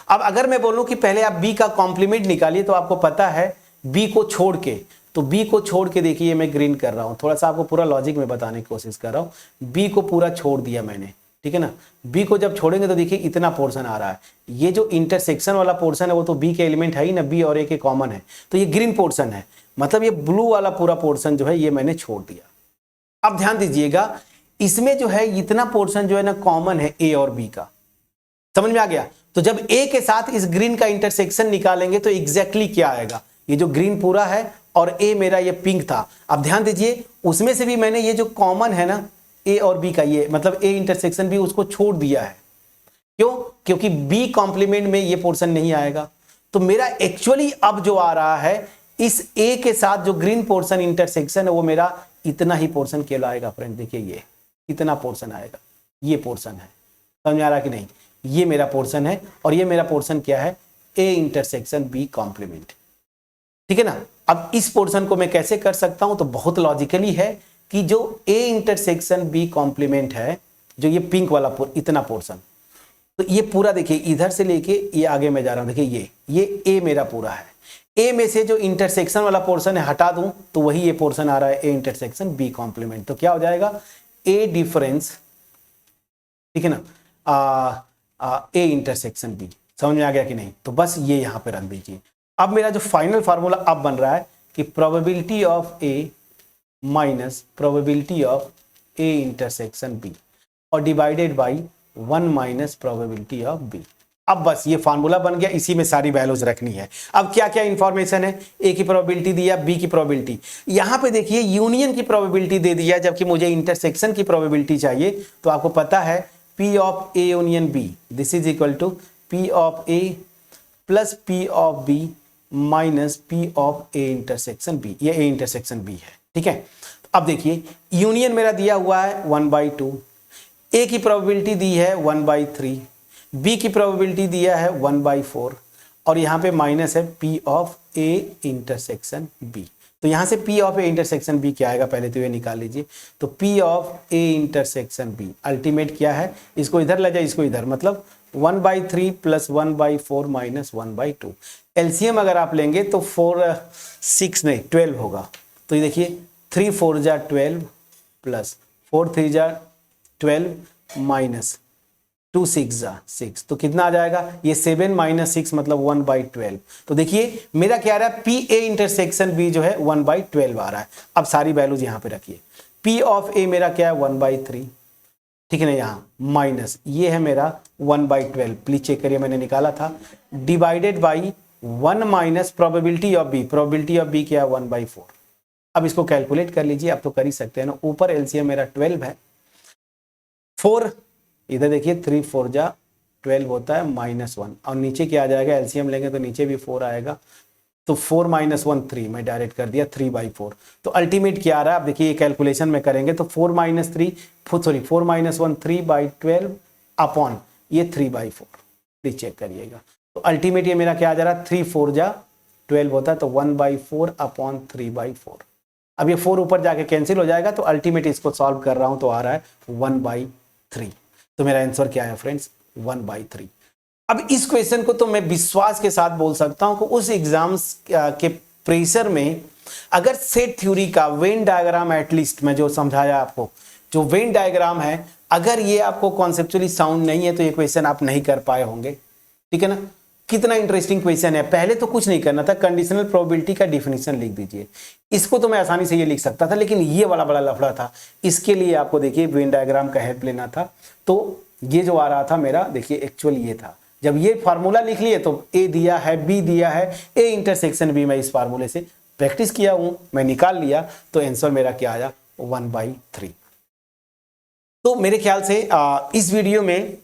S1: अब अगर मैं बोलूं कि पहले आप बी का कॉम्प्लीमेंट निकालिए, तो आपको पता है बी को छोड़ के, तो बी को छोड़ के देखिए, मैं ग्रीन कर रहा हूं, थोड़ा सा आपको पूरा लॉजिक में बताने की कोशिश कर रहा हूं। बी को पूरा छोड़ दिया मैंने, ठीक है ना। बी को जब छोड़ेंगे तो देखिए इतना पोर्शन आ रहा है, ये जो इंटरसेक्शन वाला पोर्शन है वो तो बी के एलिमेंट है ही ना, बी और ए के कॉमन है, तो ये ग्रीन पोर्शन है, मतलब ये ब्लू वाला पूरा पोर्शन जो है ये मैंने छोड़ दिया। अब ध्यान दीजिएगा, इसमें जो है इतना पोर्शन जो है ना कॉमन है ए और बी का, समझ में आ गया। तो जब ए के साथ इस ग्रीन का इंटरसेक्शन निकालेंगे तो एग्जैक्टली क्या आएगा, ये जो ग्रीन पूरा है और ए मेरा ये पिंक था। अब ध्यान दीजिए उसमें से भी मैंने ये जो कॉमन है ना ए और बी का, ये मतलब ए इंटरसेक्शन भी उसको छोड़ दिया है। क्यों? क्योंकि बी कॉम्प्लीमेंट में ये पोर्शन नहीं आएगा। तो मेरा एक्चुअली अब जो आ रहा है इस ए के साथ जो ग्रीन पोर्शन इंटरसेक्शन है वो मेरा इतना ही पोर्शन कहलाएगा फ्रेंड। देखिए ये इतना पोर्शन आएगा, ये पोर्शन है, समझ में आ रहा कि नहीं, ये मेरा पोर्शन है और ये मेरा पोर्शन क्या है, ए इंटरसेक्शन बी कॉम्प्लीमेंट, ठीक है ना। अब इस पोर्शन को मैं कैसे कर सकता हूं, तो बहुत लॉजिकली है कि जो ए इंटरसेक्शन बी कॉम्प्लीमेंट है, जो ये पिंक वाला इतना पोर्शन, तो ये पूरा देखिए इधर से लेके ये आगे मैं जा रहा हूं, देखिए ये ए मेरा पूरा है। ए में से जो इंटरसेक्शन वाला पोर्शन है हटा दूं तो वही ये पोर्शन आ रहा है ए इंटरसेक्शन बी कॉम्प्लीमेंट। तो क्या हो जाएगा, ए डिफरेंस, ठीक है ना, ए इंटरसेक्शन बी। समझ में आ गया कि नहीं? तो बस ये यहां पे रख दीजिए। अब मेरा जो फाइनल फार्मूला अब बन रहा है कि probability of A minus probability of A intersection B और divided by 1 minus probability of B. अब बस ये फार्मूला बन गया, इसी में सारी वैल्यूज रखनी है। अब क्या क्या इंफॉर्मेशन है, ए की प्रोबेबिलिटी दिया, बी की प्रोबेबिलिटी, यहां पे देखिए यूनियन की प्रोबेबिलिटी दे दिया, जबकि मुझे इंटरसेक्शन की प्रोबेबिलिटी चाहिए। तो आपको पता है P of A union B this is equal to P of A plus P of B minus P of A intersection B. ये ए इंटरसेक्शन बी है, ठीक है। अब देखिए यूनियन मेरा दिया हुआ है 1/2, ए की प्रोबेबिलिटी दी है 1/3, बी की प्रोबेबिलिटी दिया है 1/4 और यहाँ पे माइनस है P of A intersection B. तो यहाँ से P of A intersection B क्या आएगा, पहले तो ये निकाल लीजिए। तो P of A intersection B ultimate क्या है, इसको इधर ले जाए, इसको इधर, मतलब 1/3 प्लस 1/4 माइनस 1/2। एलसीएम अगर आप लेंगे तो 4 6 नहीं 12 होगा। तो ये देखिए 3 4 जा 12 प्लस 4 3 जा 12 माइनस 2 6 जा 6, तो कितना आ जाएगा, ये 7 माइनस 6 मतलब 1/12। तो देखिए मेरा क्या आ रहा है, पी ए इंटरसेक्शन बी जो है 1/12 आ रहा है। अब सारी वैल्यूज यहां पे रखिए, पी ऑफ ए मेरा क्या है 1/3, ठीक है ना, यहाँ माइनस ये है मेरा 1/12, प्लीज चेक करिए मैंने निकाला था, divided by 1 minus probability of B, probability of B क्या है 1/4। अब इसको कैलकुलेट कर लीजिए, अब तो कर ही सकते हैं ना। ऊपर एलसीएम मेरा 12 है, 4 इधर देखिए 3 4 जा 12 होता है -1 और नीचे क्या आ जाएगा, एलसीएम लेंगे तो नीचे भी 4 आएगा। तो 4 - 1 3, मैं डायरेक्ट कर दिया 3/4। तो अल्टीमेट क्या आ रहा है, अब देखिए ये कैलकुलेशन में करेंगे तो 4 - 1 3/12 अपॉन ये 3/4, प्लीज चेक करिएगा। तो अल्टीमेट ये मेरा क्या आ जा रहा है, 3 4 जा 12 होता है, तो 1/4 अपॉन 3/4। अब ये 4 ऊपर जाके कैंसिल हो जाएगा, तो अल्टीमेट इसको सॉल्व कर रहा हूं तो आ रहा है 1/3। तो मेरा आंसर क्या है फ्रेंड्स, 1/3। अब इस क्वेश्चन को तो मैं विश्वास के साथ बोल सकता हूं कि उस एग्जाम्स के प्रेशर में अगर सेट थ्योरी का वेन डायग्राम, एटलीस्ट मैं जो समझाया आपको, जो वेन डायग्राम है, अगर ये आपको कॉन्सेप्चुअली साउंड नहीं है तो ये क्वेश्चन आप नहीं कर पाए होंगे, ठीक है ना। कितना इंटरेस्टिंग क्वेश्चन है। पहले तो कुछ नहीं करना था, कंडीशनल प्रोबेबिलिटी का डिफिनीशन लिख दीजिए। इसको तो मैं आसानी से ये लिख सकता था, लेकिन ये वाला बड़ा लफड़ा था। इसके लिए आपको देखिए वेन डायग्राम का हेल्प लेना था। तो ये जो आ रहा था मेरा, देखिए एक्चुअल ये था। जब ये फार्मूला लिख लिए तो ए दिया है, बी दिया है, ए इंटरसेक्शन बी मैं इस फार्मूले से प्रैक्टिस किया हूं, मैं निकाल लिया, तो आंसर मेरा क्या आया 1/3। तो मेरे ख्याल से इस वीडियो में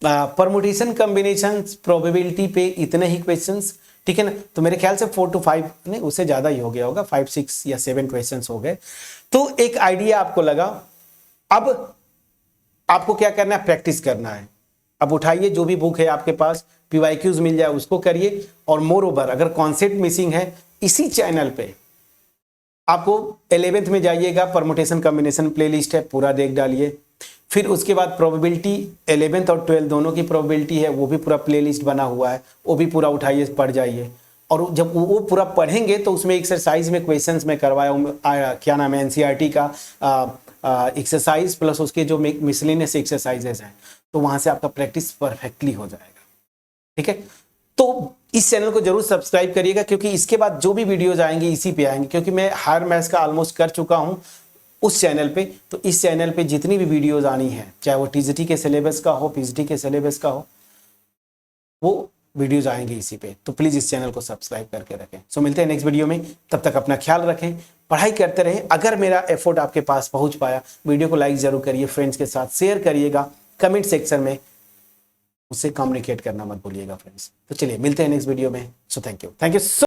S1: परमुटेशन कॉम्बिनेशन प्रोबेबिलिटी पे इतने ही क्वेश्चंस, ठीक है ना। तो मेरे ख्याल से 4 to 5 नहीं, उससे ज्यादा ही हो गया होगा, 5 6 या 7 क्वेश्चंस हो गए। तो एक आइडिया आपको लगा। अब आपको क्या करना है, प्रैक्टिस करना है। अब उठाइए जो भी बुक है आपके पास, पीवाईक्यूज मिल जाए उसको करिए। और मोर ओवर अगर कॉन्सेप्ट मिसिंग है, इसी चैनल पे आपको 11th में जाइएगा, परमुटेशन कॉम्बिनेशन प्लेलिस्ट है, पूरा देख डालिए। फिर उसके बाद प्रोबेबिलिटी 11th और 12th दोनों की प्रोबेबिलिटी है, वो भी पूरा प्लेलिस्ट बना हुआ है, वो भी पूरा उठाइए, पढ़ जाइए। और जब वो पूरा पढ़ेंगे तो उसमें एक्सरसाइज में क्वेश्चंस में करवाया, क्या नाम है, एनसीईआरटी का एक्सरसाइज प्लस उसके जो मिसलेनियस एक्सरसाइजेस हैं, तो वहां से आपका प्रैक्टिस परफेक्टली हो जाएगा, ठीक है। तो इस चैनल को जरूर सब्सक्राइब करिएगा, क्योंकि इसके बाद जो भी वीडियोज आएंगे इसी पे आएंगे, क्योंकि मैं हर मैथ्स का ऑलमोस्ट कर चुका हूं। उस चैनल पे। तो इस चैनल पे जितनी भी वीडियोस आनी है, चाहे वो टीजीटी के सिलेबस का हो, पीजीटी के सिलेबस का हो, वो वीडियोस आएंगे इसी पे। तो प्लीज़ इस चैनल को सब्सक्राइब करके रखें। सो मिलते हैं नेक्स्ट वीडियो में, तब तक अपना ख्याल रखें, पढ़ाई करते रहें। अगर मेरा एफर्ट आपके पास पहुंच पाया, वीडियो को लाइक जरूर करिए, फ्रेंड्स के साथ शेयर करिएगा, कमेंट सेक्शन में मुझसे कम्युनिकेट करना मत भूलिएगा फ्रेंड्स। तो चलिए मिलते हैं नेक्स्ट वीडियो में। So thank you so